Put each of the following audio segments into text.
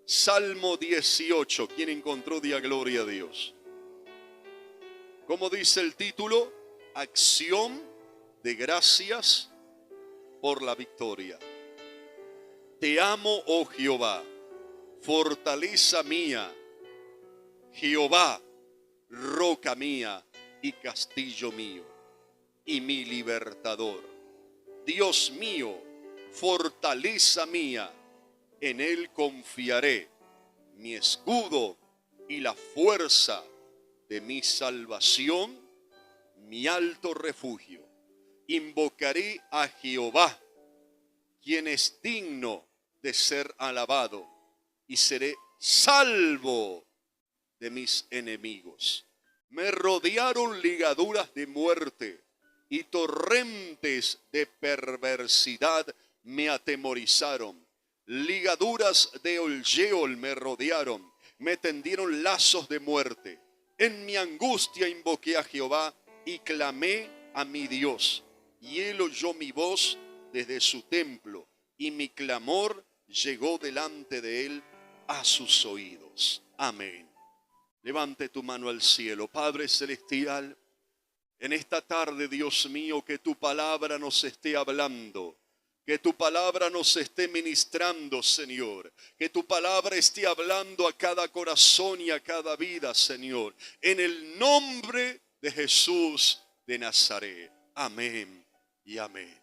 Salmo 18. ¿Quién encontró? Diga gloria a Dios. ¿Cómo dice el título? Acción de gracias por la victoria. Te amo, oh Jehová, fortaleza mía, Jehová, roca mía y castillo mío, y mi libertador. Dios mío, fortaleza mía, en él confiaré, mi escudo y la fuerza de mi salvación, mi alto refugio. Invocaré a Jehová, quien es digno de ser alabado, y seré salvo de mis enemigos. Me rodearon ligaduras de muerte y torrentes de perversidad me atemorizaron. Ligaduras de Olleol me rodearon, me tendieron lazos de muerte. En mi angustia invoqué a Jehová y clamé a mi Dios. Y él oyó mi voz desde su templo, y mi clamor llegó delante de él a sus oídos. Amén. Levante tu mano al cielo. Padre celestial, en esta tarde, Dios mío, que tu palabra nos esté hablando. Que tu palabra nos esté ministrando, Señor. Que tu palabra esté hablando a cada corazón y a cada vida, Señor. En el nombre de Jesús de Nazaret. Amén y amén.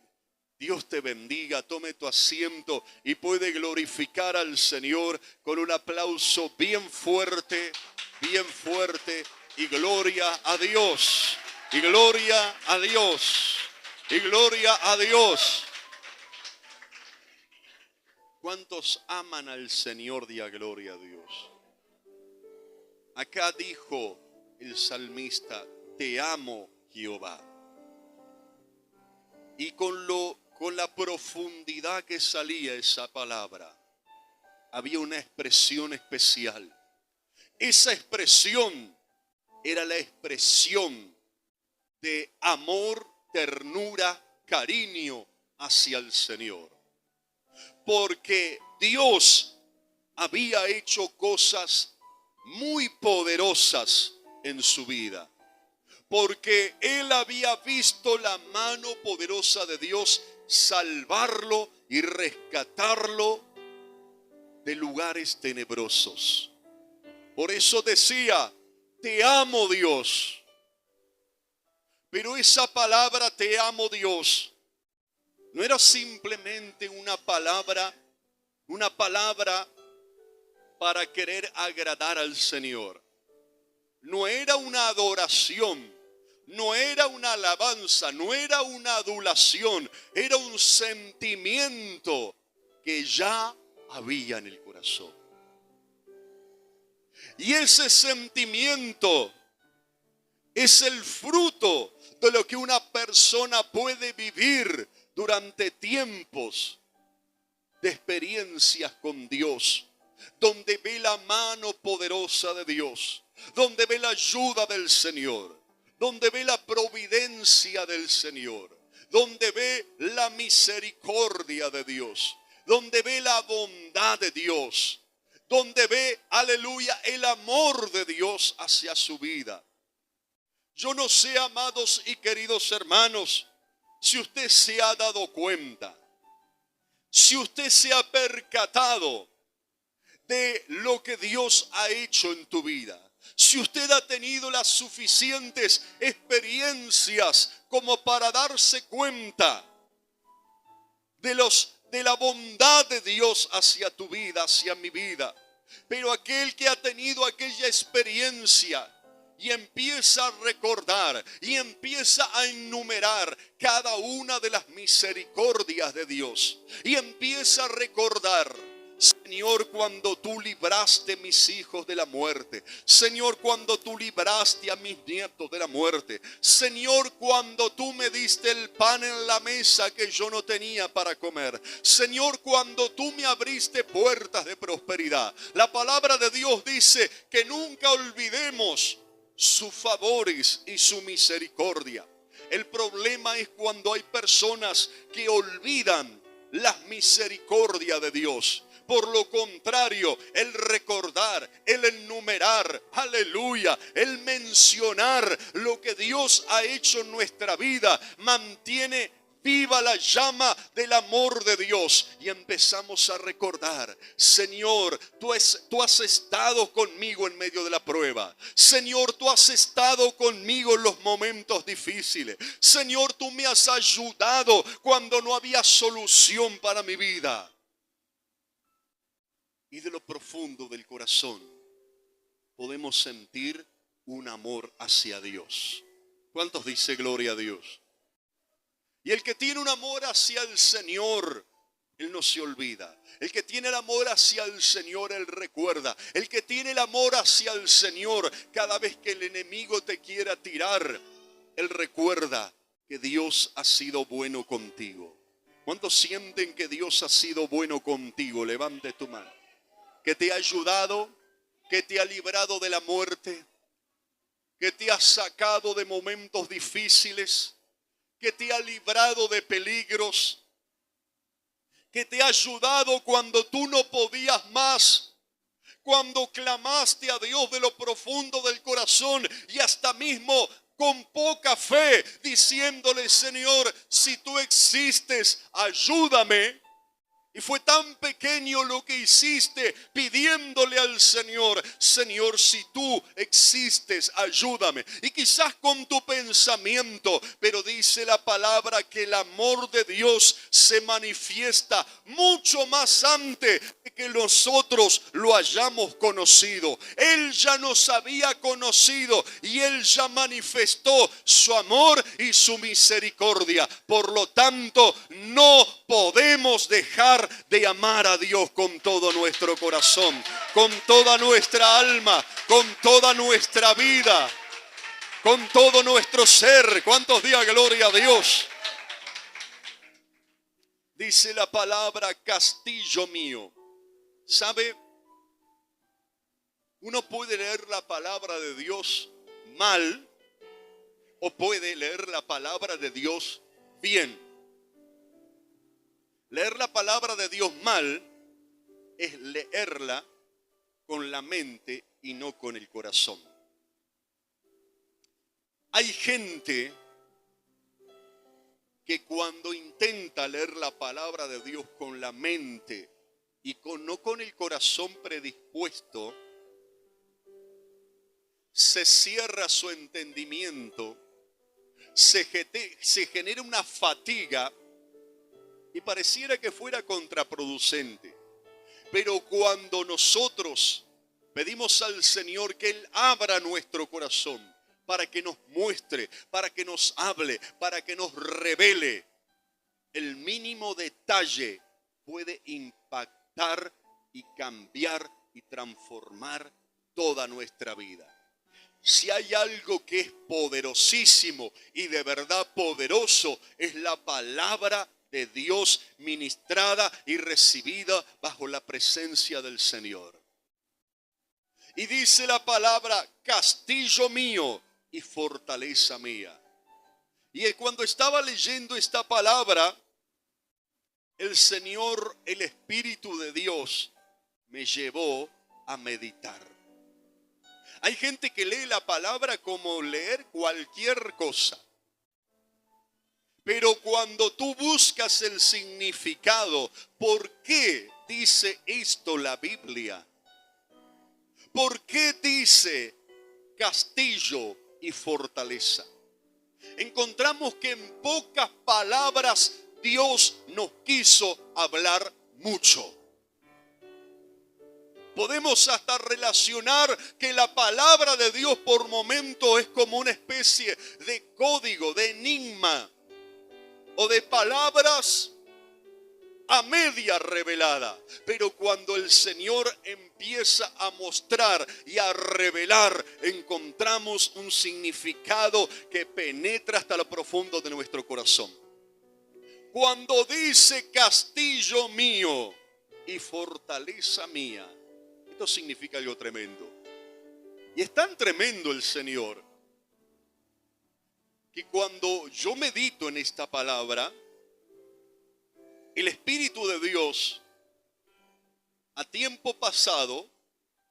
Dios te bendiga. Tome tu asiento y puede glorificar al Señor con un aplauso bien fuerte, y gloria a Dios, y gloria a Dios, y gloria a Dios. ¿Cuántos aman al Señor? Diga gloria a Dios. Acá dijo el salmista, te amo, Jehová. Y con la profundidad que salía esa palabra, había una expresión especial. Esa expresión era la expresión de amor, ternura, cariño hacia el Señor. Porque Dios había hecho cosas muy poderosas en su vida. Porque él había visto la mano poderosa de Dios salvarlo y rescatarlo de lugares tenebrosos. Por eso decía, te amo, Dios. Pero esa palabra, te amo, Dios, no era simplemente una palabra para querer agradar al Señor. No era una adoración, no era una alabanza, no era una adulación, era un sentimiento que ya había en el corazón. Y ese sentimiento es el fruto de lo que una persona puede vivir durante tiempos de experiencias con Dios, donde ve la mano poderosa de Dios, donde ve la ayuda del Señor, donde ve la providencia del Señor, donde ve la misericordia de Dios, donde ve la bondad de Dios, donde ve, aleluya, el amor de Dios hacia su vida. Yo no sé, amados y queridos hermanos, si usted se ha dado cuenta, si usted se ha percatado de lo que Dios ha hecho en tu vida. Si usted ha tenido las suficientes experiencias como para darse cuenta de la bondad de Dios hacia tu vida, hacia mi vida. Pero aquel que ha tenido aquella experiencia y empieza a recordar y empieza a enumerar cada una de las misericordias de Dios y empieza a recordar, Señor, cuando tú libraste a mis hijos de la muerte. Señor, cuando tú libraste a mis nietos de la muerte. Señor, cuando tú me diste el pan en la mesa que yo no tenía para comer. Señor, cuando tú me abriste puertas de prosperidad. La palabra de Dios dice que nunca olvidemos sus favores y su misericordia. El problema es cuando hay personas que olvidan las misericordias de Dios. Por lo contrario, el recordar, el enumerar, aleluya, el mencionar lo que Dios ha hecho en nuestra vida mantiene viva la llama del amor de Dios. Y empezamos a recordar: Señor, tú has estado conmigo en medio de la prueba. Señor, tú has estado conmigo en los momentos difíciles. Señor, tú me has ayudado cuando no había solución para mi vida. Y de lo profundo del corazón podemos sentir un amor hacia Dios. ¿Cuántos dice gloria a Dios? Y el que tiene un amor hacia el Señor, Él no se olvida. El que tiene el amor hacia el Señor, Él recuerda. El que tiene el amor hacia el Señor, cada vez que el enemigo te quiera tirar, Él recuerda que Dios ha sido bueno contigo. ¿Cuántos sienten que Dios ha sido bueno contigo? Levante tu mano. Que te ha ayudado, que te ha librado de la muerte, que te ha sacado de momentos difíciles, que te ha librado de peligros, que te ha ayudado cuando tú no podías más, cuando clamaste a Dios de lo profundo del corazón y hasta mismo con poca fe, diciéndole: Señor, si tú existes, ayúdame. Y fue tan pequeño lo que hiciste, pidiéndole al Señor: Señor, si tú existes, ayúdame. Y quizás con tu pensamiento, pero dice la palabra que el amor de Dios se manifiesta mucho más antes de que nosotros lo hayamos conocido. Él ya nos había conocido y Él ya manifestó su amor y su misericordia. Por lo tanto, no podemos dejar de amar a Dios con todo nuestro corazón, con toda nuestra alma, con toda nuestra vida, con todo nuestro ser. ¿Cuántos días gloria a Dios? Dice la palabra: castillo mío. ¿Sabe? Uno puede leer la palabra de Dios mal o puede leer la palabra de Dios bien. Leer la palabra de Dios mal es leerla con la mente y no con el corazón. Hay gente que cuando intenta leer la palabra de Dios con la mente y no con el corazón predispuesto, se cierra su entendimiento, se genera una fatiga y pareciera que fuera contraproducente. Pero cuando nosotros pedimos al Señor que Él abra nuestro corazón para que nos muestre, para que nos hable, para que nos revele, el mínimo detalle puede impactar y cambiar y transformar toda nuestra vida. Si hay algo que es poderosísimo y de verdad poderoso, es la palabra de Dios ministrada y recibida bajo la presencia del Señor. Y dice la palabra: castillo mío y fortaleza mía. Y cuando estaba leyendo esta palabra, el Señor, el Espíritu de Dios, me llevó a meditar. Hay gente que lee la palabra como leer cualquier cosa. Pero cuando tú buscas el significado, ¿por qué dice esto la Biblia? ¿Por qué dice castillo y fortaleza? Encontramos que en pocas palabras Dios nos quiso hablar mucho. Podemos hasta relacionar que la palabra de Dios por momento es como una especie de código, de enigma, o de palabras a media revelada. Pero cuando el Señor empieza a mostrar y a revelar, encontramos un significado que penetra hasta lo profundo de nuestro corazón. Cuando dice castillo mío y fortaleza mía, esto significa algo tremendo. Y es tan tremendo el Señor que cuando yo medito en esta palabra, el Espíritu de Dios a tiempo pasado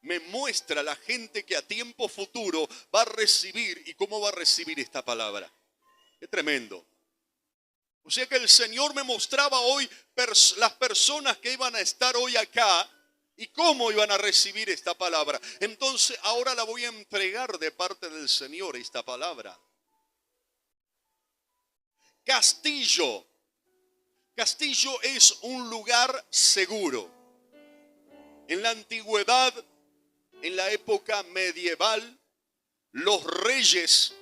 me muestra la gente que a tiempo futuro va a recibir y cómo va a recibir esta palabra. Qué tremendo. O sea que el Señor me mostraba hoy las personas que iban a estar hoy acá y cómo iban a recibir esta palabra. Entonces ahora la voy a entregar de parte del Señor esta palabra. Castillo. Castillo es un lugar seguro. En la antigüedad, en la época medieval, los reyes,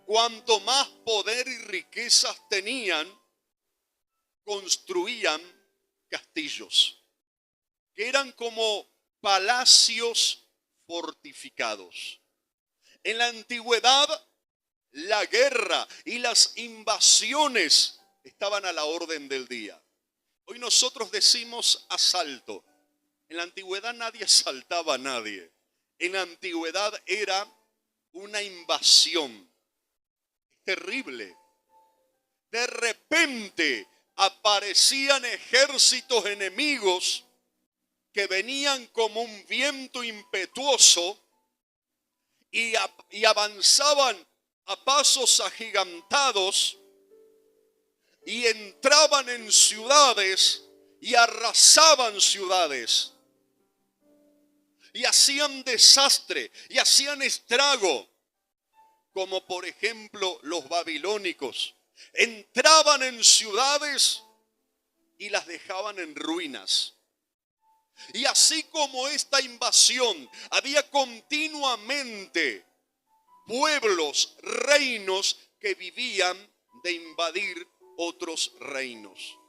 cuanto más poder y riquezas tenían, construían castillos, que eran como palacios fortificados. En la antigüedad, la guerra y las invasiones estaban a la orden del día. Hoy nosotros decimos asalto. En la antigüedad nadie asaltaba a nadie. En la antigüedad era una invasión terrible. De repente aparecían ejércitos enemigos que venían como un viento impetuoso y avanzaban a pasos agigantados y entraban en ciudades y arrasaban ciudades. Y hacían desastre y hacían estrago, como por ejemplo los babilónicos. Entraban en ciudades y las dejaban en ruinas. Y así como esta invasión, había continuamente pueblos, reinos que vivían de invadir otros reinos.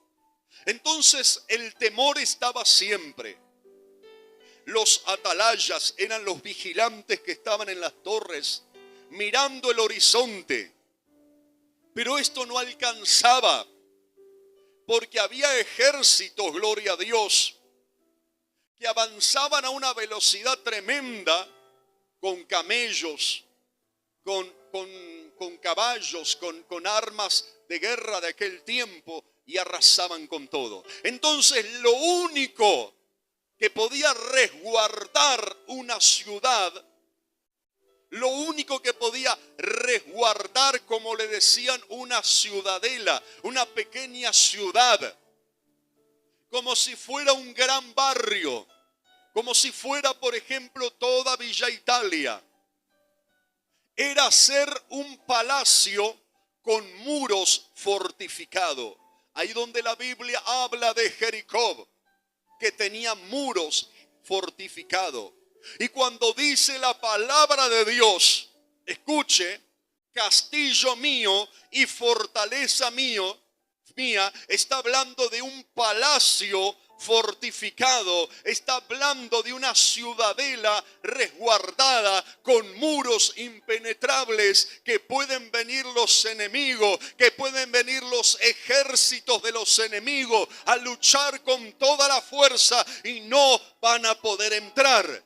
Entonces el temor estaba siempre. Los atalayas eran los vigilantes que estaban en las torres mirando el horizonte. Pero esto no alcanzaba, porque había ejércitos, gloria a Dios, que avanzaban a una velocidad tremenda con camellos, con caballos, con armas de guerra de aquel tiempo y arrasaban con todo. Entonces lo único que podía resguardar una ciudad, lo único que podía resguardar, como le decían, una ciudadela, una pequeña ciudad, como si fuera un gran barrio, como si fuera, por ejemplo, toda Villa Italia, era ser un palacio con muros fortificados. Ahí donde la Biblia habla de Jericó, que tenía muros fortificados. Y cuando dice la palabra de Dios, escuche, castillo mío y fortaleza mía, está hablando de un palacio fortificado, está hablando de una ciudadela resguardada con muros impenetrables, que pueden venir los enemigos, que pueden venir los ejércitos de los enemigos a luchar con toda la fuerza y no van a poder entrar.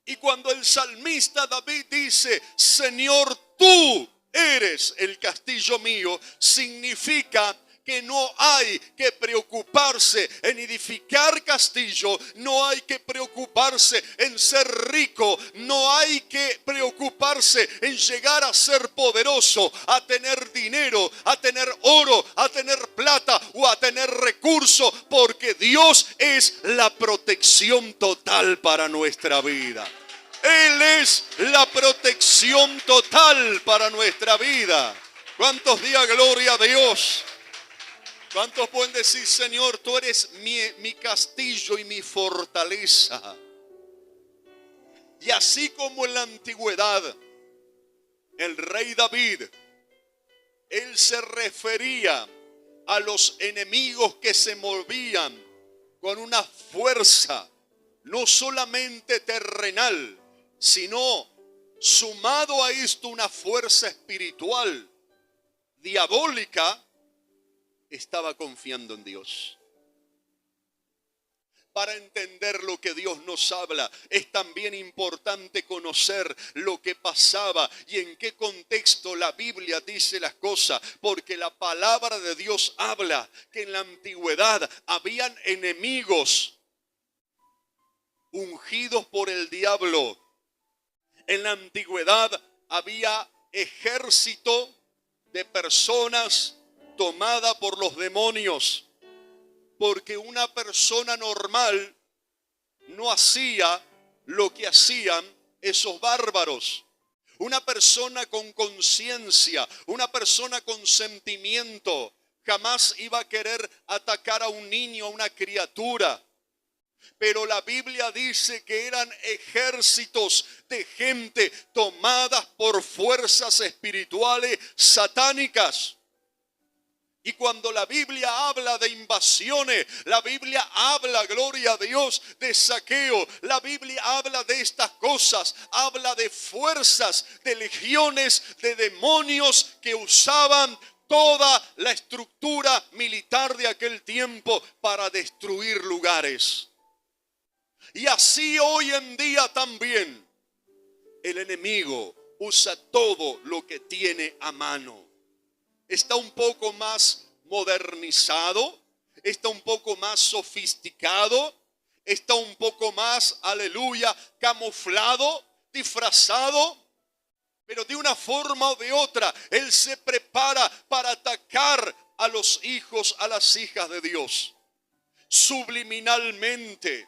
Y cuando el salmista David dice, Señor, tú eres el castillo mío, significa que no hay que preocuparse en edificar castillo, no hay que preocuparse en ser rico, no hay que preocuparse en llegar a ser poderoso, a tener dinero, a tener oro, a tener plata o a tener recursos, porque Dios es la protección total para nuestra vida. Él es la protección total para nuestra vida. ¿Cuántos días gloria a Dios? ¿Cuántos pueden decir, Señor, tú eres mi castillo y mi fortaleza? Y así como en la antigüedad, el rey David, él se refería a los enemigos que se movían con una fuerza, no solamente terrenal, sino sumado a esto una fuerza espiritual, diabólica. Estaba confiando en Dios. para entender lo que Dios nos habla. Es también importante conocer lo que pasaba y en qué contexto la Biblia dice las cosas, porque la palabra de Dios habla que en la antigüedad habían enemigos ungidos por el diablo. En la antigüedad había ejército de personas tomadas por los demonios, porque una persona normal no hacía lo que hacían esos bárbaros. Una persona con conciencia, una persona con sentimiento, jamás iba a querer atacar a un niño, a una criatura. Pero la Biblia dice que eran ejércitos de gente tomadas por fuerzas espirituales satánicas. Y cuando la Biblia habla de invasiones, la Biblia habla, gloria a Dios, de saqueo. La Biblia habla de estas cosas, habla de fuerzas, de legiones, de demonios que usaban toda la estructura militar de aquel tiempo para destruir lugares. Y así hoy en día también el enemigo usa todo lo que tiene a mano. Está un poco más modernizado, está un poco más sofisticado, está un poco más, aleluya, camuflado, disfrazado, pero de una forma o de otra, él se prepara para atacar a los hijos, a las hijas de Dios, subliminalmente,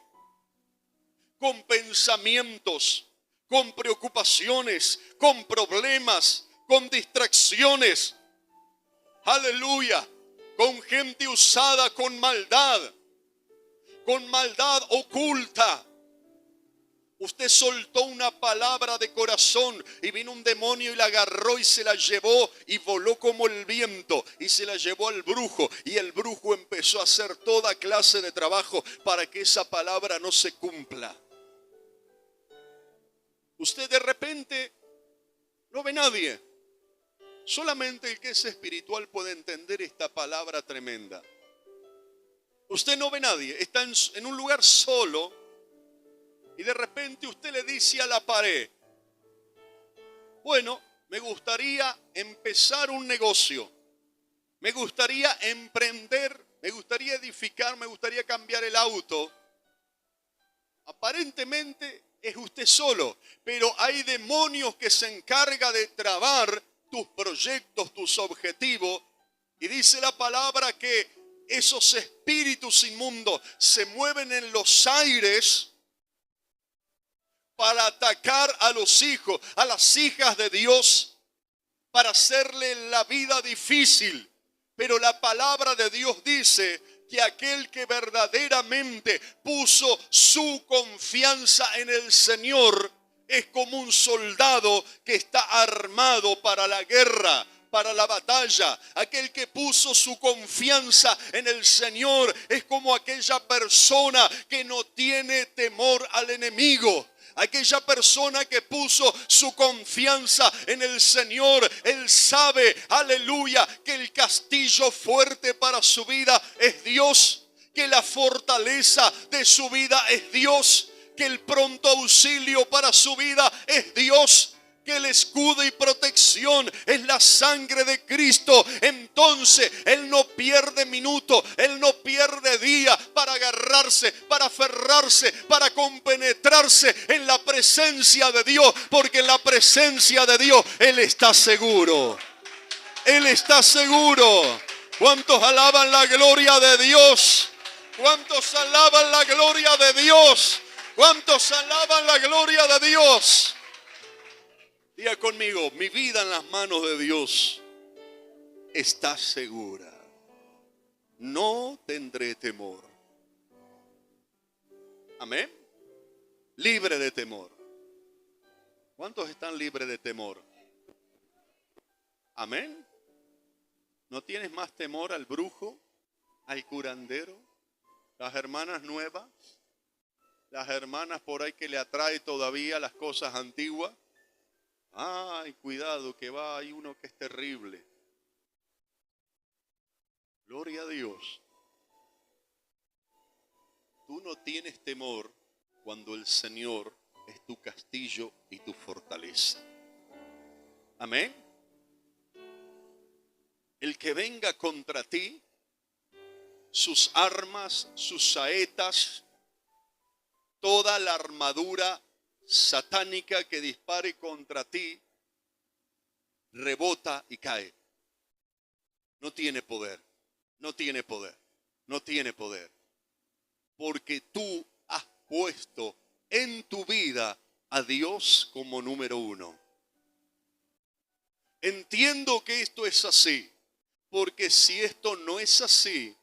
con pensamientos, con preocupaciones, con problemas, con distracciones. Aleluya, con gente usada con maldad oculta. Usted soltó una palabra de corazón y vino un demonio y la agarró y se la llevó y voló como el viento y se la llevó al brujo, y el brujo empezó a hacer toda clase de trabajo para que esa palabra no se cumpla. Usted de repente no ve nadie. Solamente el que es espiritual puede entender esta palabra tremenda. Usted no ve nadie, está en un lugar solo y de repente usted le dice a la pared: bueno, me gustaría empezar un negocio, me gustaría emprender, me gustaría edificar, me gustaría cambiar el auto. Aparentemente es usted solo, pero hay demonios que se encargan de trabar tus proyectos, tus objetivos. Y dice la palabra que esos espíritus inmundos se mueven en los aires para atacar a los hijos, a las hijas de Dios, para hacerle la vida difícil. Pero la palabra de Dios dice que aquel que verdaderamente puso su confianza en el Señor es como un soldado que está armado para la guerra, para la batalla. Aquel que puso su confianza en el Señor es como aquella persona que no tiene temor al enemigo. Aquella persona que puso su confianza en el Señor, él sabe, aleluya, que el castillo fuerte para su vida es Dios, que la fortaleza de su vida es Dios, que el pronto auxilio para su vida es Dios, que el escudo y protección es la sangre de Cristo. Entonces él no pierde minuto, él no pierde día para agarrarse, para aferrarse, para compenetrarse en la presencia de Dios, porque en la presencia de Dios él está seguro. Él está seguro. ¿Cuántos alaban la gloria de Dios? ¿Cuántos alaban la gloria de Dios? ¿Cuántos alaban la gloria de Dios? Diga conmigo: mi vida en las manos de Dios está segura. No tendré temor. Amén. Libre de temor. ¿Cuántos están libres de temor? Amén. ¿No tienes más temor al brujo, al curandero, las hermanas nuevas, las hermanas por ahí que le atrae todavía las cosas antiguas? Ay, cuidado que hay uno que es terrible. Gloria a Dios. tú no tienes temor cuando el Señor es tu castillo y tu fortaleza. Amén. El que venga contra ti, sus armas, sus saetas, toda la armadura satánica que dispare contra ti, rebota y cae. No tiene poder, no tiene poder, no tiene poder. Porque tú has puesto en tu vida a Dios como número uno. Entiendo que esto es así, porque si esto no es así,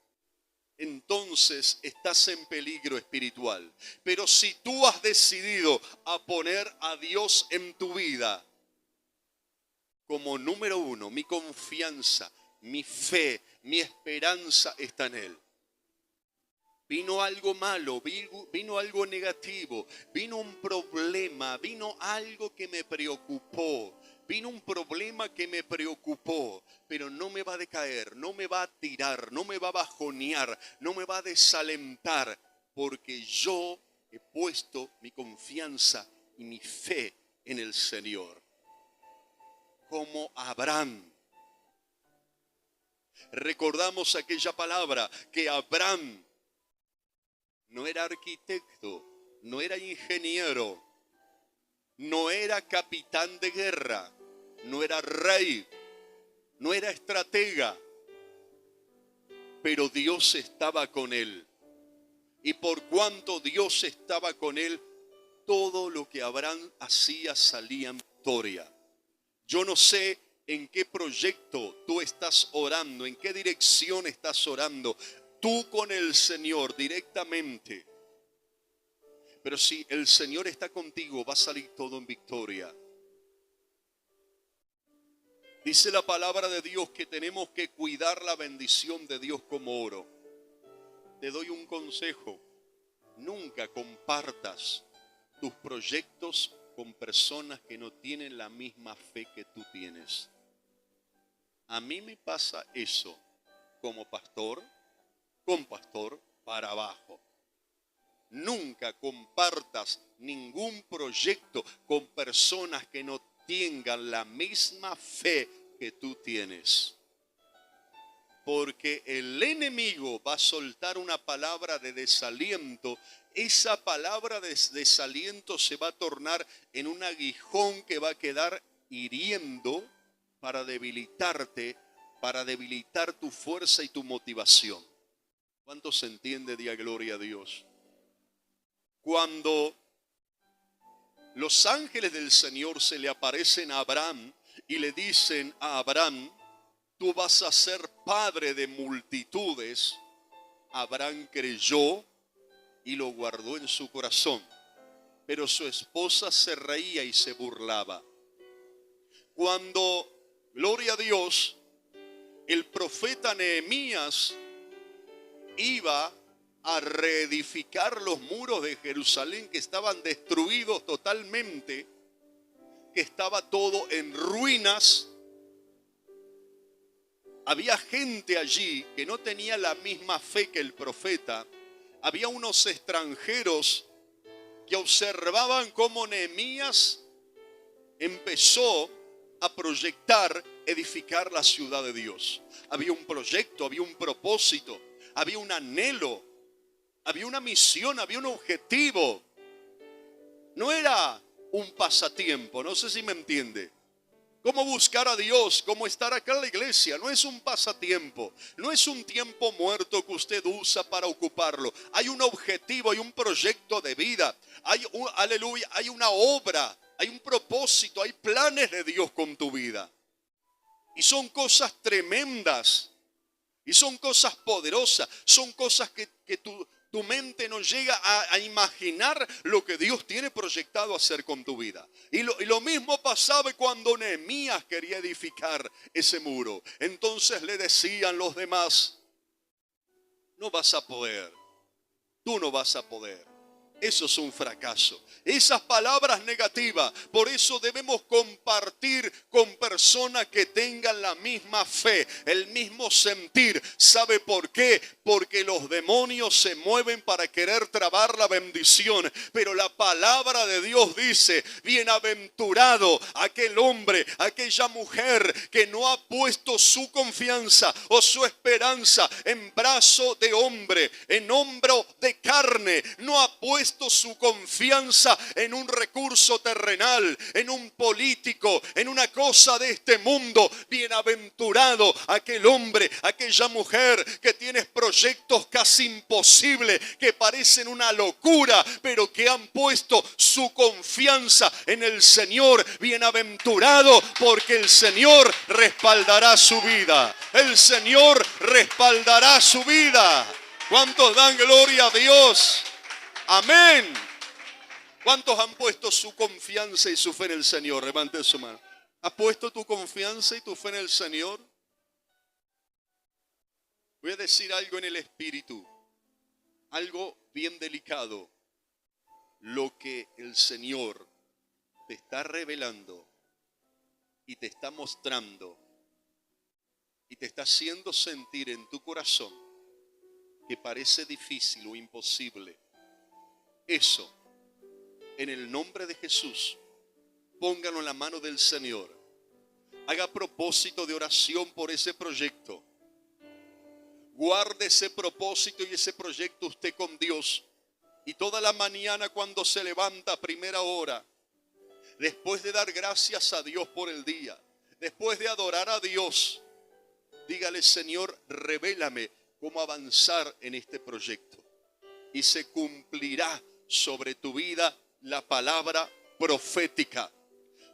entonces estás en peligro espiritual. Pero si tú has decidido a poner a Dios en tu vida como número uno, mi confianza, mi fe, mi esperanza está en Él. Vino algo malo, vino algo negativo, vino un problema, vino algo que me preocupó. Vino un problema que me preocupó, pero no me va a decaer, no me va a tirar, no me va a bajonear, no me va a desalentar, porque yo he puesto mi confianza y mi fe en el Señor. Como Abraham. Recordamos aquella palabra que Abraham no era arquitecto, no era ingeniero, no era capitán de guerra, no era rey, no era estratega, pero Dios estaba con él. Y por cuanto Dios estaba con él, todo lo que Abraham hacía salía en victoria. Yo no sé en qué proyecto tú estás orando, en qué dirección estás orando, tú con el Señor directamente. Pero si el Señor está contigo, va a salir todo en victoria. Dice la palabra de Dios que tenemos que cuidar la bendición de Dios como oro. Te doy un consejo. Nunca compartas tus proyectos con personas que no tienen la misma fe que tú tienes. A mí me pasa eso como pastor, con pastor para abajo. Nunca compartas ningún proyecto con personas que no tengan la misma fe que tú tienes. Porque el enemigo va a soltar una palabra de desaliento. Esa palabra de desaliento se va a tornar en un aguijón que va a quedar hiriendo para debilitarte, para debilitar tu fuerza y tu motivación. ¿Cuánto se entiende? Diga gloria a Dios. Cuando los ángeles del Señor se le aparecen a Abraham y le dicen a Abraham, tú vas a ser padre de multitudes, Abraham creyó y lo guardó en su corazón. Pero su esposa se reía y se burlaba. Cuando, gloria a Dios, el profeta Nehemías iba a reedificar los muros de Jerusalén que estaban destruidos totalmente, que estaba todo en ruinas. Había gente allí que no tenía la misma fe que el profeta. Había unos extranjeros que observaban cómo Nehemías empezó a proyectar, edificar la ciudad de Dios. Había un proyecto, había un propósito, había un anhelo, había una misión, había un objetivo. No era un pasatiempo, no sé si me entiende. Cómo buscar a Dios, cómo estar acá en la iglesia, no es un pasatiempo, no es un tiempo muerto que usted usa para ocuparlo. Hay un objetivo, hay un proyecto de vida, aleluya, hay una obra, hay un propósito, hay planes de Dios con tu vida. Y son cosas tremendas, y son cosas poderosas, son cosas que tu mente no llega a imaginar lo que Dios tiene proyectado hacer con tu vida. Y lo mismo pasaba cuando Nehemías quería edificar ese muro. Entonces le decían los demás, no vas a poder, tú no vas a poder. Eso es un fracaso. Esas palabras negativas, por eso debemos compartir con personas que tengan la misma fe, el mismo sentir. ¿Sabe por qué? Porque los demonios se mueven para querer trabar la bendición. Pero la palabra de Dios dice, bienaventurado aquel hombre, aquella mujer que no ha puesto su confianza o su esperanza en brazo de hombre, en hombro de carne, no ha puesto su confianza en un recurso terrenal, en un político, en una cosa de este mundo. Bienaventurado aquel hombre, aquella mujer que tiene proyectos casi imposibles, que parecen una locura, pero que han puesto su confianza en el Señor. Bienaventurado, porque el Señor respaldará su vida. El Señor respaldará su vida. ¿Cuántos dan gloria a Dios? Amén. ¿Cuántos han puesto su confianza y su fe en el Señor? Levante su mano. ¿Has puesto tu confianza y tu fe en el Señor? Voy a decir algo en el Espíritu. Algo bien delicado. Lo que el Señor te está revelando y te está mostrando y te está haciendo sentir en tu corazón que parece difícil o imposible. Eso, en el nombre de Jesús, póngalo en la mano del Señor. Haga propósito de oración por ese proyecto. Guarde ese propósito y ese proyecto usted con Dios. Y toda la mañana cuando se levanta a primera hora, después de dar gracias a Dios por el día, después de adorar a Dios, dígale: Señor, revélame cómo avanzar en este proyecto. Y se cumplirá sobre tu vida la palabra profética.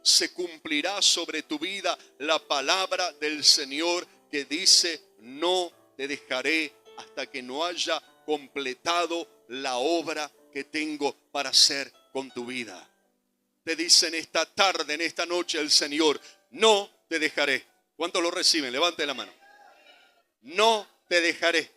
Se cumplirá sobre tu vida la palabra del Señor que dice: no te dejaré hasta que no haya completado la obra que tengo para hacer con tu vida. Te dice en esta tarde, en esta noche, el Señor: no te dejaré. ¿Cuántos lo reciben? Levante la mano. No te dejaré.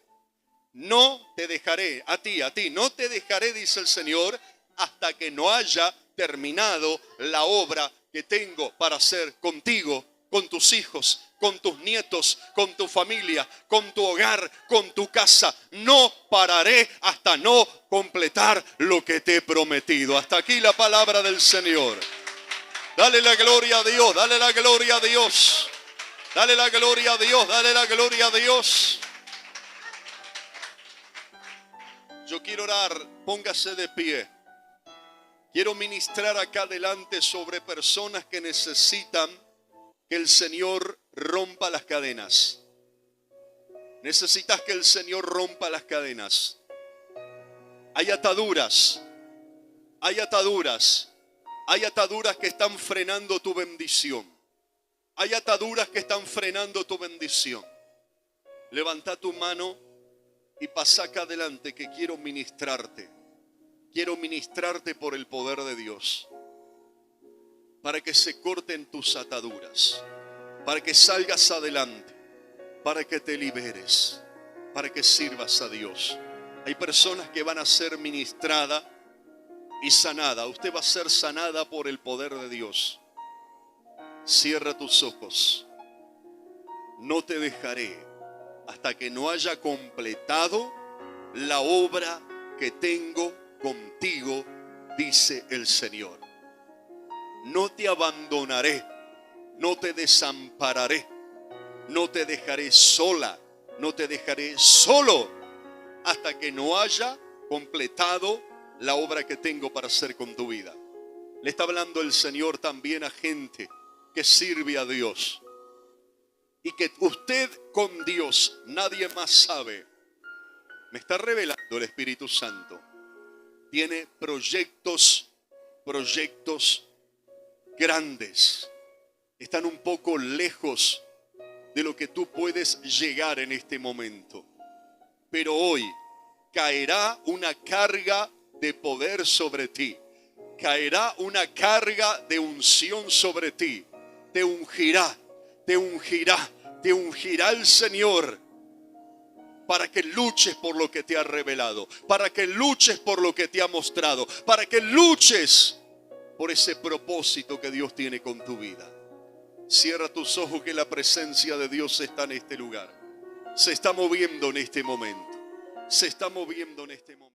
No te dejaré. A ti, no te dejaré, dice el Señor, hasta que no haya terminado la obra que tengo para hacer contigo, con tus hijos, con tus nietos, con tu familia, con tu hogar, con tu casa. No pararé hasta no completar lo que te he prometido. Hasta aquí la palabra del Señor. Dale la gloria a Dios, dale la gloria a Dios. Dale la gloria a Dios, dale la gloria a Dios. Yo quiero orar, póngase de pie. Quiero ministrar acá adelante sobre personas que necesitan que el Señor rompa las cadenas. Necesitas que el Señor rompa las cadenas. Hay ataduras. Hay ataduras. Hay ataduras que están frenando tu bendición. Hay ataduras que están frenando tu bendición. Levanta tu mano y pasa acá adelante, que quiero ministrarte. Quiero ministrarte por el poder de Dios. Para que se corten tus ataduras. Para que salgas adelante. Para que te liberes. Para que sirvas a Dios. Hay personas que van a ser ministradas y sanada. Usted va a ser sanada por el poder de Dios. Cierra tus ojos. No te dejaré hasta que no haya completado la obra que tengo contigo, dice el Señor. No te abandonaré, no te desampararé, no te dejaré sola, no te dejaré solo hasta que no haya completado la obra que tengo para hacer con tu vida. Le está hablando el Señor también a gente que sirve a Dios. Y que usted con Dios, nadie más sabe. Me está revelando el Espíritu Santo. Tiene proyectos grandes. Están un poco lejos de lo que tú puedes llegar en este momento. Pero hoy caerá una carga de poder sobre ti. Caerá una carga de unción sobre ti. Te ungirá el Señor. para que luches por lo que te ha revelado, para que luches por lo que te ha mostrado, para que luches por ese propósito que Dios tiene con tu vida. Cierra tus ojos, que la presencia de Dios está en este lugar. Se está moviendo en este momento. Se está moviendo en este momento.